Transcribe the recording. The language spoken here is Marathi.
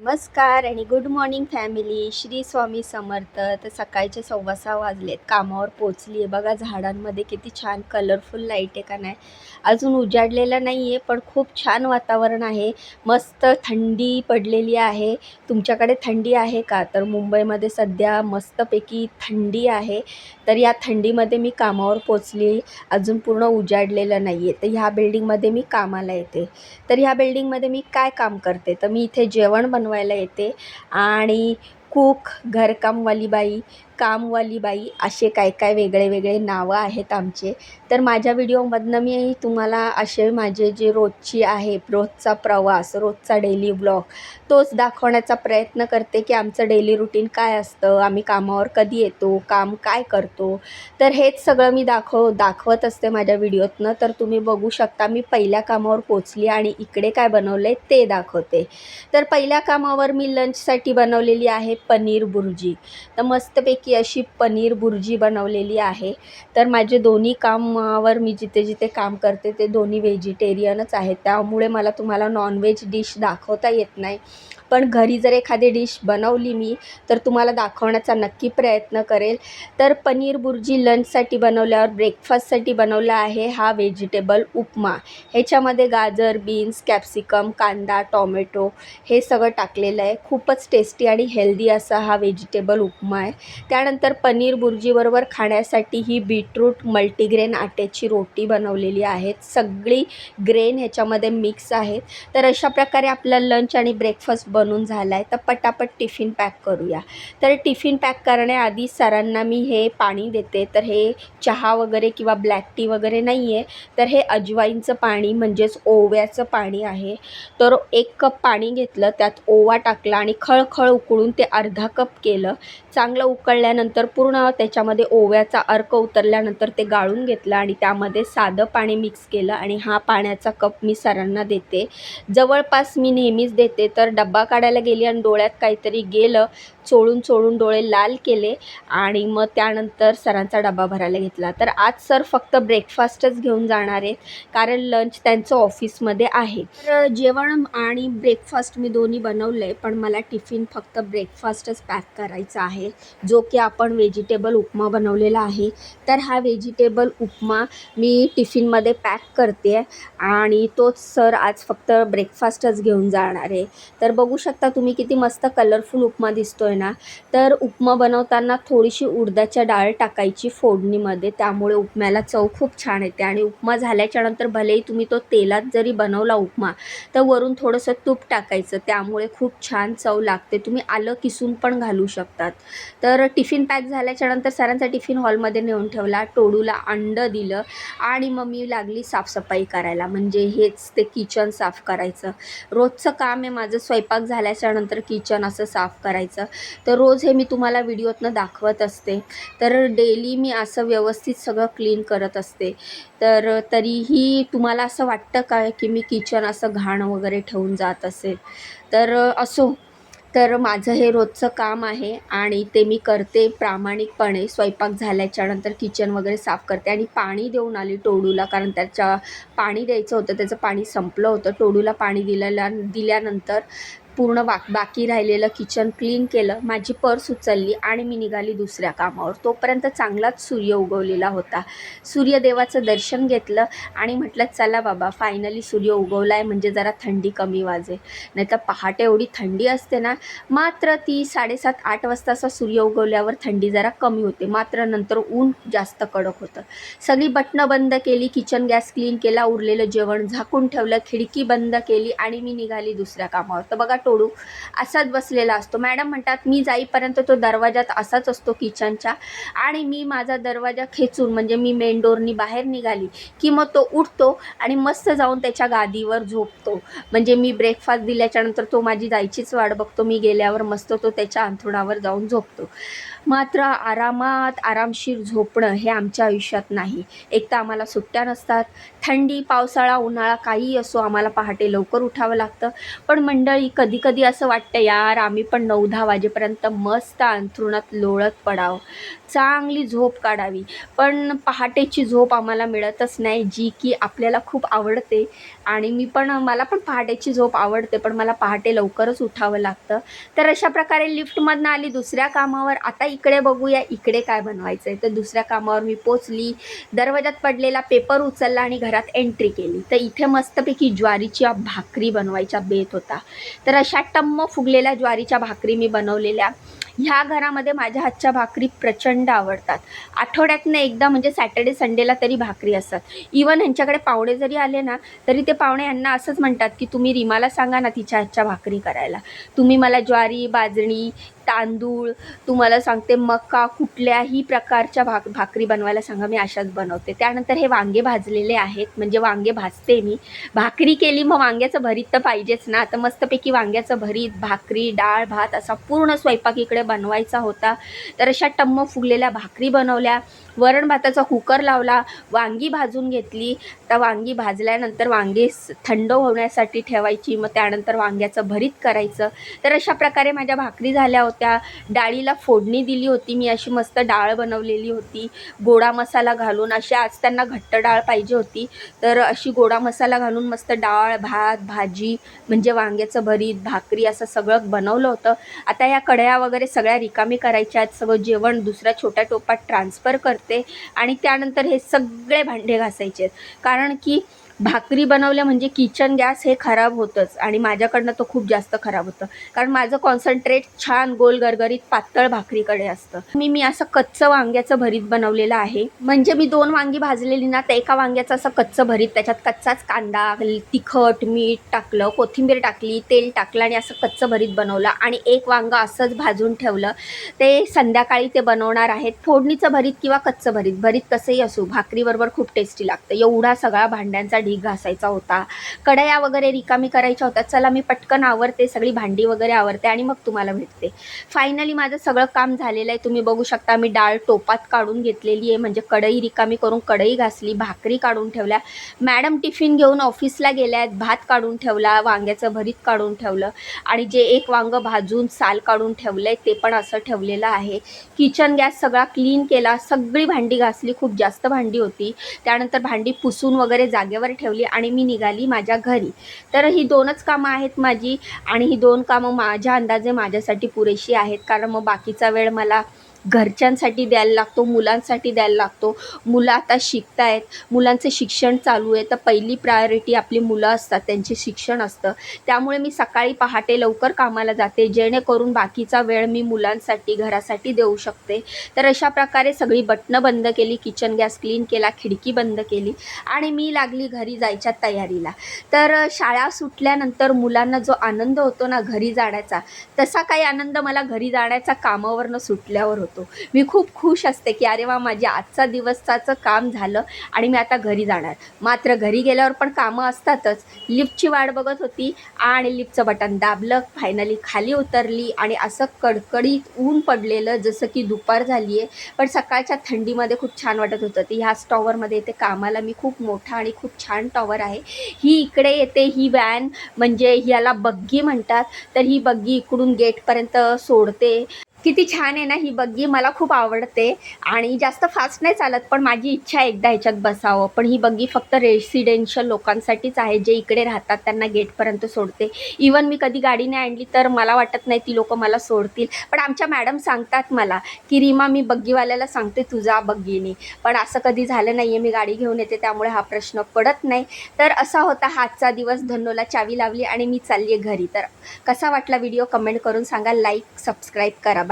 नमस्कार आणि good morning family. Shri Swami Samarth. तर सकाळचे 6:15 वाजलेत. कामावर पोचली आहे बघा. झाडांमध्ये किती छान कलरफुल लाईट आहे का नाही. अजून उजाडलेलं नाही आहे पण खूप छान वातावरण आहे. मस्त थंडी पडलेली आहे. तुमच्याकडे थंडी आहे का? तर मुंबईमध्ये सध्या मस्तपैकी थंडी आहे. तर या थंडीमध्ये मी कामावर पोचली. अजून पूर्ण उजाडलेलं नाही आहे. तर ह्या बिल्डिंगमध्ये मी कामाला येते. तर ह्या बिल्डिंगमध्ये मी काय काम करते, तर मी इथे जेवण बनवायला येते आणि कूक, घरकामवाली बाई, कामवाली बाई असे काय काय वेगळे वेगळे नावं आहेत आमचे. तर माझ्या व्हिडिओमधनं मी तुम्हाला असे माझे जे रोजची आहे, रोजचा प्रवास, रोजचा डेली ब्लॉग तोच दाखवण्याचा प्रयत्न करते की आमचं डेली रुटीन काय असतं, आम्ही कामावर कधी येतो, काम काय करतो. तर हेच सगळं मी दाखवत असते माझ्या व्हिडिओतनं. तर तुम्ही बघू शकता मी पहिल्या कामावर पोचली आणि इकडे काय बनवलं आहे ते दाखवते. तर पहिल्या कामावर मी लंचसाठी बनवलेली आहे पनीर बुर्जी. तर मस्तपैकी अशी पनीर बुर्जी बनवलेली आहे. तर माझे दोन्ही कामावर मी जिथे जिथे काम करते ते दोन्ही व्हेजिटेरियनच आहेत. त्यामुळे मला तुम्हाला नॉनव्हेज डिश दाखवता येत नाही. पण घरी जर एखादी डिश बनवली मी तर तुम्हाला दाखवण्याचा नक्की प्रयत्न करेल. तर पनीर बुर्जी लंचसाठी बनवल्यावर ब्रेकफास्टसाठी बनवला आहे हा व्हेजिटेबल उपमा. ह्याच्यामध्ये गाजर, बीन्स, कॅप्सिकम, कांदा, टॉमॅटो हे सगळं टाकलेलं आहे. खूपच टेस्टी आणि हेल्दी असा हा व्हेजिटेबल उपमा आहे. त्यानंतर पनीर बुर्जीबरोबर खाण्यासाठी ही बीटरूट मल्टीग्रेन आट्याची रोटी बनवलेली आहेत. सगळी ग्रेन ह्याच्यामध्ये मिक्स आहेत. तर अशा प्रकारे आपला लंच आणि ब्रेकफास्ट बनून झाला आहे. तर पटापट टिफिन पॅक करूया. तर टिफिन पॅक करण्याआधी सरांना मी हे पाणी देते. तर हे चहा वगैरे किंवा ब्लॅक टी वगैरे नाही आहे, तर हे अजवाईंचं पाणी म्हणजेच ओव्याचं पाणी आहे. तर 1 कप पाणी घेतलं, त्यात ओवा टाकला आणि खळखळ उकळून ते अर्धा कप केलं. चांगलं उकळल्यानंतर पूर्ण त्याच्यामध्ये ओव्याचा अर्क उतरल्यानंतर ते गाळून घेतलं आणि त्यामध्ये साधं पाणी मिक्स केलं आणि हा पाण्याचा कप मी सरांना देते. जवळपास मी नेहमीच देते. तर डब्बा काढायला गेली आणि डोळ्यात काहीतरी गेलं, चोळून चोळून डोळे लाल केले आणि मग त्यानंतर सरांचा डबा भरायला घेतला. तर आज सर फक्त ब्रेकफास्टच घेऊन जाणार आहेत कारण लंच त्यांचं ऑफिसमध्ये आहे. तर जेवण आणि ब्रेकफास्ट मी दोन्ही बनवलं आहे, पण मला टिफिन फक्त ब्रेकफास्टच पॅक करायचा आहे, जो की आपण व्हेजिटेबल उपमा बनवलेला आहे. तर हा व्हेजिटेबल उपमा मी टिफिनमध्ये पॅक करते आणि तोच सर आज फक्त ब्रेकफास्टच घेऊन जाणार आहे. तर बघू शकता तुम्ही किती मस्त कलरफुल उपमा दिसतोय ना. तर उपमा बनवताना थोडीशी उडदाच्या डाळ टाकायची फोडणीमध्ये, त्यामुळे उपम्याला चव खूप छान येते. आणि उपमा झाल्याच्यानंतर भलेही तुम्ही तो तेलात जरी बनवला उपमा, तर वरून थोडंसं तूप टाकायचं, त्यामुळे खूप छान चव लागते. तुम्ही आलं किसून पण घालू शकतात. तर टिफिन पॅक झाल्याच्यानंतर सरांचा टिफिन हॉलमध्ये नेऊन ठेवला. टोडूला अंडं दिलं आणि मग मी लागली साफसफाई करायला, म्हणजे हेच ते किचन साफ करायचं. रोजचं काम आहे माझं, स्वयंपाक झाल्याच्यानंतर किचन असं साफ करायचं. तर रोज हे मी तुम्हाला व्हिडिओतनं दाखवत असते. तर डेली मी असं व्यवस्थित सगळं क्लीन करत असते. तर तरीही तुम्हाला असं वाटतं काय की मी किचन असं घाण वगैरे ठेवून जात असेल, तर असो. तर माझं हे रोजचं काम आहे आणि ते मी करते प्रामाणिकपणे. स्वयंपाक झाल्याच्यानंतर किचन वगैरे साफ करते आणि पाणी देऊन आली टोडूला, कारण त्याच्या पाणी द्यायचं होतं, त्याचं पाणी संपलं होतं. टोडूला पाणी दिल्यानंतर पूर्ण बाकी राहिलेलं किचन क्लीन केलं. माझी पर्स उचलली आणि मी निघाली दुसऱ्या कामावर. तोपर्यंत चांगलाच सूर्य उगवलेला होता. सूर्यदेवाचं दर्शन घेतलं आणि म्हटलं चला बाबा, फायनली सूर्य उगवला आहे, म्हणजे जरा थंडी कमी वाजेल. नाहीतर पहाटे एवढी थंडी असते ना. मात्र ती 7:30-8 वाजता असा सूर्य उगवल्यावर थंडी जरा कमी होते. मात्र नंतर ऊन जास्त कडक होतं. सगळी बटणं बंद केली, किचन गॅस क्लीन केला, उरलेलं जेवण झाकून ठेवलं, खिडकी बंद केली आणि मी निघाली दुसऱ्या कामावर. तर बघा टोडू असाच बसलेला असतो. मॅडम म्हणतात मी जाईपर्यंत तो दरवाजात असाच असतो किचनच्या, आणि मी माझा दरवाजा खेचून म्हणजे मी मेन डोरनी बाहेर निघाली की मग तो उठतो आणि मस्त जाऊन त्याच्या गादीवर झोपतो. म्हणजे मी ब्रेकफास्ट दिल्याच्यानंतर तो माझी जायचीच वाट बघतो. मी गेल्यावर मस्त तो त्याच्या अंथरुणावर जाऊन झोपतो. मात्र आरामशीर झोपणं हे आमच्या आयुष्यात नाही. एक तर आम्हाला सुट्ट्या नसतात. थंडी, पावसाळा, उन्हाळा काहीही असो, आम्हाला पहाटे लवकर उठावं लागतं. पण मंडळी, कधी कधी असं वाटतं यार आम्ही पण 9-10 वाजेपर्यंत मस्त अंथरुणात लोळत पडावं, चांगली झोप काढावी. पण पहाटेची झोप आम्हाला मिळतच नाही, जी की आपल्याला खूप आवडते. आणि मला पण पहाटेची झोप आवडते, पण मला पहाटे लवकरच उठावं लागतं. तर अशा प्रकारे लिफ्टमधनं आली दुसऱ्या कामावर. आता इकडे बघूया इकडे काय बनवायचं आहे. तर दुसऱ्या कामावर मी पोचली, दरवाजात पडलेला पेपर उचलला आणि घरात एंट्री केली. तर इथे मस्तपैकी ज्वारीच्या भाकरी बनवायचा बेत होता. तर अशा टम्म फुगलेल्या ज्वारीच्या भाकरी मी बनवलेल्या. ह्या घरामध्ये माझ्या हातच्या भाकरी प्रचंड आवडतात. आठवड्यातनं एकदा म्हणजे सॅटर्डे संडेला तरी भाकरी असतात. इवन ह्यांच्याकडे पाहुणे जरी आले ना, तरी ते पाहुणे यांना असंच म्हणतात की तुम्ही रीमाला सांगा ना तिच्या हातच्या भाकरी करायला. तुम्ही मला ज्वारी, बाजरी, तांदूळ, तुम्हाला सांगते मका, कुठल्याही प्रकारच्या भाकरी बनवायला सांगा, मी अशाच बनवते. त्यानंतर हे वांगे भाजलेले आहेत, म्हणजे वांगे भाजते मी. भाकरी केली मग वांग्याचं भरीत तर पाहिजेच ना. तर मस्तपैकी वांग्याचं भरीत, भाकरी, डाळ, भात असा पूर्ण स्वयंपाक इकडे बनवायचा होता. तर अशा टम्म फुगलेल्या भाकरी बनवल्या. वरण भाताचा कुकर लावला, वांगी भाजून घेतली. तर वांगी भाजल्यानंतर वांगी थंड होण्यासाठी ठेवायची, मग त्यानंतर वांग्याचं भरीत करायचं. तर अशा प्रकारे माझ्या भाकरी झाल्या होत्या. डाळीला फोडणी दिली होती मी, अशी मस्त डाळ बनवलेली होती गोडा मसाला घालून. अशी आज त्यांना घट्ट डाळ पाहिजे होती, तर अशी गोडा मसाला घालून मस्त डाळ, भात, भाजी म्हणजे वांग्याचं भरीत, भाकरी असं सगळं बनवलं होतं. आता या कढया वगैरे सगळ्या रिकामी करायच्या आहेत. सगळं जेवण दुसऱ्या छोट्या टोपात ट्रान्सफर करते आणि त्यानंतर हे सगळे भांडे घासायचे आहेत. कारण की भाकरी बनवल्या म्हणजे किचन गॅस हे खराब होतंच आणि माझ्याकडनं तो खूप जास्त खराब होतं. कारण माझं कॉन्सन्ट्रेट छान गोल गरगरीत पातळ भाकरीकडे असतं. मी असं कच्चं वांग्याचं भरीत बनवलेलं आहे. म्हणजे मी 2 वांगी भाजलेली ना, तर एका वांग्याचं असं कच्चं भरीत, त्याच्यात कच्चाच कांदा, तिखट, मीठ टाकलं, कोथिंबीर टाकली, तेल टाकलं आणि असं कच्चं भरीत बनवलं. आणि एक वांगं असंच भाजून ठेवलं. ते संध्याकाळी ते बनवणार आहेत. फोडणीचं भरीत किंवा कच्चं भरीत, भरीत कसंही असो भाकरीबरोबर खूप टेस्टी लागतं. एवढा सगळा भांड्यांचा ढीग घासायचा होता. कढया वगैरे रिकामी करायच्या होत्या. चला मी पटकन आवरते, सगळी भांडी वगैरे आवरते आणि मग तुम्हाला भेटते. फायनली माझं सगळं काम झालेलं आहे. तुम्ही बघू शकता मी डाळ टोपात काढून घेतलेली आहे, म्हणजे कढई रिकामी करून कढई घासली, भाकरी काढून ठेवल्या. मॅडम टिफिन घेऊन ऑफिसला गेल्या आहेत, भात काढून ठेवला, वांग्याचं भरीत काढून ठेवलं आणि जे एक वांगं भाजून साल काढून ठेवलं आहे ते पण असं ठेवलेलं आहे. किचन गॅस सगळा क्लीन केला, सगळी भांडी घासली, खूप जास्त भांडी होती. त्यानंतर भांडी पुसून वगैरे जागेवर ठेवली आणि मी निघाली माझ्या घरी. तर ही 2च कामं आहेत माझी आणि ही 2 कामं माझ्या अंदाजे माझ्यासाठी पुरेशी आहेत. कारण मग बाकीचा वेळ मला घरच्यांसाठी द्यायला लागतो, मुलांसाठी द्यायला लागतो. मुलं आता शिकत आहेत, मुलांचं शिक्षण चालू आहे, तर पहिली प्रायोरिटी आपली मुलं असतात, त्यांचे शिक्षण असतं. त्यामुळे मी सकाळी पहाटे लवकर कामाला जाते, जेणेकरून बाकीचा वेळ मी मुलांसाठी, घरासाठी देऊ शकते. तर अशा प्रकारे सगळी बटणं बंद केली, किचन गॅस क्लीन केला, खिडकी बंद केली आणि मी लागली घरी जायच्या तयारीला. तर शाळा सुटल्यानंतर मुलांना जो आनंद होतो ना घरी जाण्याचा, तसा काही आनंद मला घरी जाण्याचा कामावरनं सुटल्यावर होतो. मी खूप खुश असते की अरे वा, माझ्या आजचा दिवसाचं काम झालं आणि मी आता घरी जाणार. मात्र घरी गेल्यावर पण कामं असतातच. लिफ्टची वाट बघत होती आणि लिफ्टचं बटन दाबलं, फायनली खाली उतरली आणि असं कडकडीत ऊन पडलेलं जसं की दुपार झाली आहे, पण सकाळच्या थंडीमध्ये खूप छान वाटत होतं. ती ह्याच टॉवरमध्ये येते कामाला मी. खूप मोठा आणि खूप छान टॉवर आहे. ही इकडे येते, ही व्हॅन म्हणजे ह्याला बग्गी म्हणतात. तर ही बग्गी इकडून गेटपर्यंत सोडते. किती छान आहे ना ही बग्गी, मला खूप आवडते आणि जास्त फास्ट नाही चालत, पण माझी इच्छा आहे एकदा ह्याच्यात बसावं. पण ही बग्गी फक्त रेसिडेन्शियल लोकांसाठीच आहे, जे इकडे राहतात त्यांना गेटपर्यंत सोडते. इवन मी कधी गाडीने आणली तर मला वाटत नाही ती लोकं मला सोडतील, पण आमच्या मॅडम सांगतात मला की रीमा मी बग्गीवाल्याला सांगते तुझा बग्गीने, पण असं कधी झालं नाही आहे. मी गाडी घेऊन येते त्यामुळे हा प्रश्न पडत नाही. तर असा होता हा आजचा दिवस. धन्नोला चावी लावली आणि मी चालली आहे घरी. तर कसा वाटला व्हिडिओ कमेंट करून सांगा, लाईक सबस्क्राईब करा.